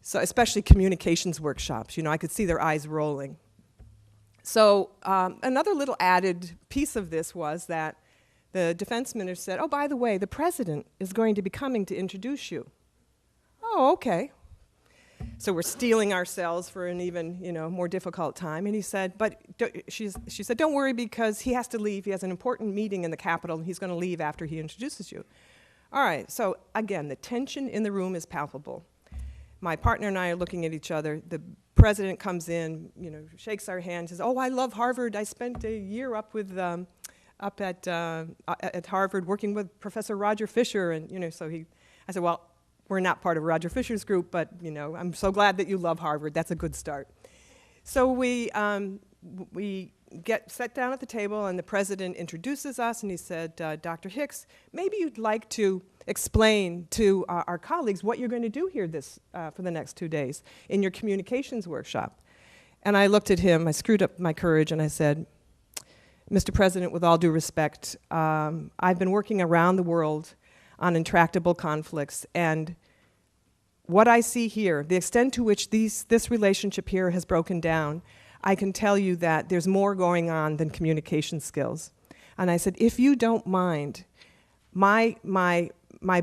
So especially communications workshops, I could see their eyes rolling. So another little added piece of this was that the defense minister said, oh, by the way, the president is going to be coming to introduce you. Oh, okay. So we're steeling ourselves for an even, more difficult time. And he said, she said, don't worry because he has to leave. He has an important meeting in the Capitol, and he's going to leave after he introduces you. All right, so again, the tension in the room is palpable. My partner and I are looking at each other. The president comes in, shakes our hand, says, oh, I love Harvard. I spent a year up at Harvard working with Professor Roger Fisher. And, I said, well, we're not part of Roger Fisher's group, but, I'm so glad that you love Harvard. That's a good start. So we get set down at the table, and the president introduces us, and he said, Dr. Hicks, maybe you'd like to explain to our colleagues what you're going to do here for the next 2 days in your communications workshop. And I looked at him, I screwed up my courage, and I said, Mr. President, with all due respect, I've been working around the world on intractable conflicts, and what I see here, the extent to which this relationship here has broken down, I can tell you that there's more going on than communication skills. And I said, if you don't mind, my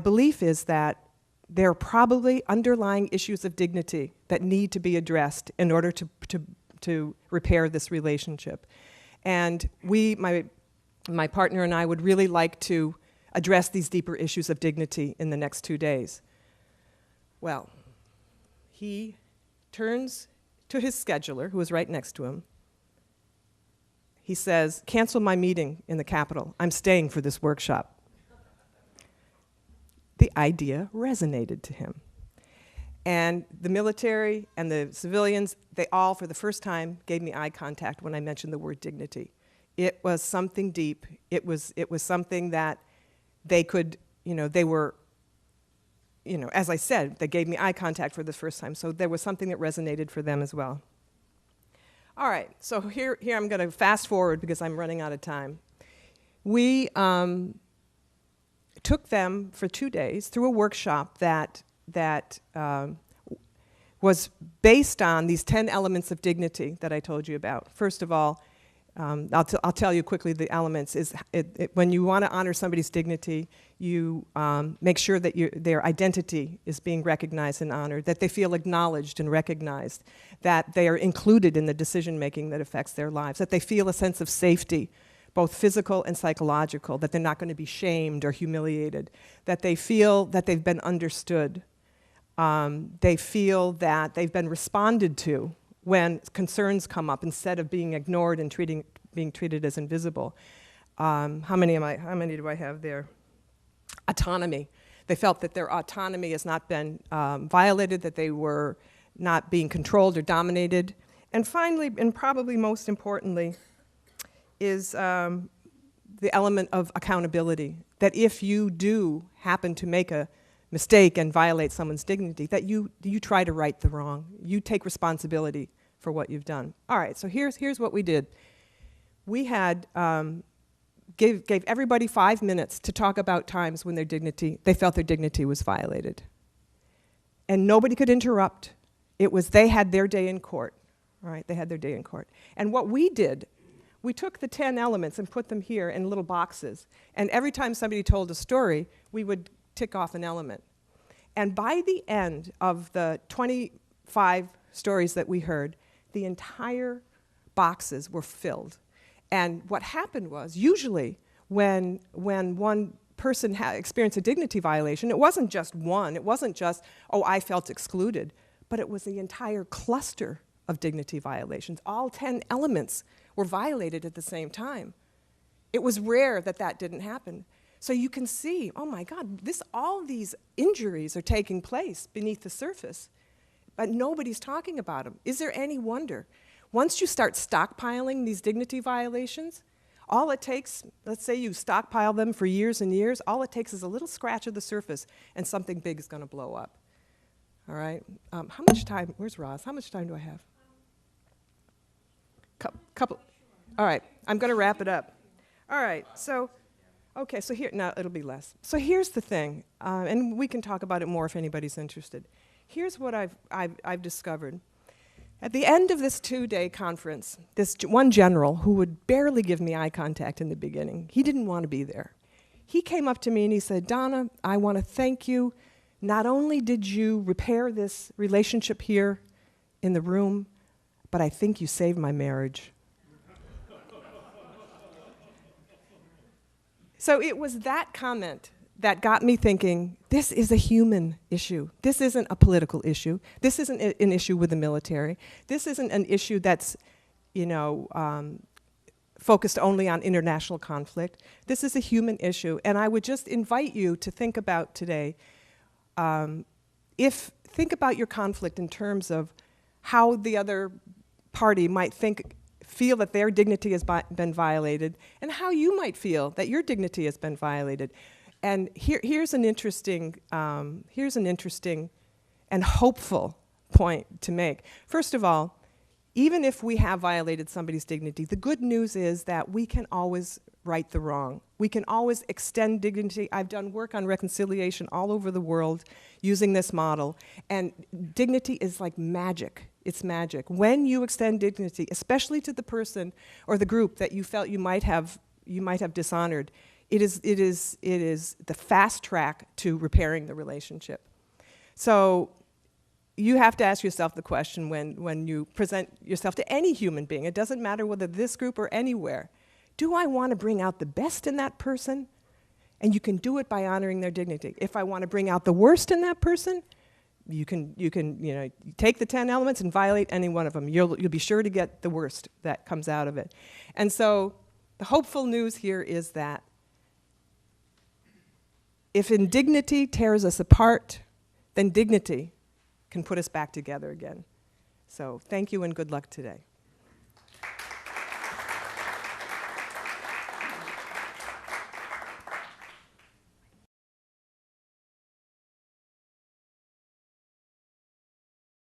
belief is that there are probably underlying issues of dignity that need to be addressed in order to repair this relationship. And my partner and I would really like to address these deeper issues of dignity in the next 2 days. Well, he turns to his scheduler, who was right next to him. He says, cancel my meeting in the Capitol. I'm staying for this workshop. The idea resonated to him. And the military and the civilians, they all, for the first time, gave me eye contact when I mentioned the word dignity. It was something deep. It was something that they could, they were, as I said, they gave me eye contact for the first time. So there was something that resonated for them as well. All right, so here I'm going to fast forward because I'm running out of time. We took them for 2 days through a workshop that was based on these 10 elements of dignity that I told you about. First of all, I'll tell you quickly the elements. When you want to honor somebody's dignity, you make sure that their identity is being recognized and honored, that they feel acknowledged and recognized, that they are included in the decision-making that affects their lives, that they feel a sense of safety, both physical and psychological, that they're not going to be shamed or humiliated, that they feel that they've been understood, they feel that they've been responded to when concerns come up instead of being ignored and being treated as invisible. How many do I have there? Autonomy. They felt that their autonomy has not been violated, that they were not being controlled or dominated. And finally, and probably most importantly, is the element of accountability, that if you do happen to make a mistake and violate someone's dignity, that you try to right the wrong. You take responsibility for what you've done. All right, so here's what we did. We had gave everybody 5 minutes to talk about times when they felt their dignity was violated. And nobody could interrupt. They had their day in court. All right, they had their day in court. And what we did, we took the 10 elements and put them here in little boxes. And every time somebody told a story, we would tick off an element. And by the end of the 25 stories that we heard, the entire boxes were filled. And what happened was, usually when one person experienced a dignity violation, it wasn't just one, it wasn't just, oh, I felt excluded, but it was the entire cluster of dignity violations. All 10 elements were violated at the same time. It was rare that didn't happen. So you can see, oh my God, all these injuries are taking place beneath the surface, but nobody's talking about them. Is there any wonder? Once you start stockpiling these dignity violations, all it takes, let's say you stockpile them for years and years, all it takes is a little scratch of the surface and something big is going to blow up. All right? How much time, where's Roz? How much time do I have? Couple. All right, I'm going to wrap it up. All right, so here, now it'll be less. So here's the thing, and we can talk about it more if anybody's interested. here's what I've discovered. At the end of this 2-day conference, this one general who would barely give me eye contact in the beginning, he didn't want to be there. He came up to me and he said, Donna, I want to thank you. Not only did you repair this relationship here in the room, but I think you saved my marriage. So it was that comment that got me thinking, this is a human issue. This isn't a political issue. This isn't an issue with the military. This isn't an issue that's, focused only on international conflict. This is a human issue. And I would just invite you to think about today, think about your conflict in terms of how the other party might feel that their dignity has been violated, and how you might feel that your dignity has been violated. And here's an interesting and hopeful point to make. First of all, even if we have violated somebody's dignity, the good news is that we can always right the wrong. We can always extend dignity. I've done work on reconciliation all over the world using this model, and dignity is like magic. It's magic. When you extend dignity, especially to the person or the group that you felt you might have dishonored, it is the fast track to repairing the relationship. So you have to ask yourself the question when you present yourself to any human being, it doesn't matter whether this group or anywhere, do I want to bring out the best in that person? And you can do it by honoring their dignity. If I want to bring out the worst in that person, you can take the 10 elements and violate any one of them. You'll be sure to get the worst that comes out of it. And so the hopeful news here is that if indignity tears us apart, then dignity can put us back together again. So thank you and good luck today.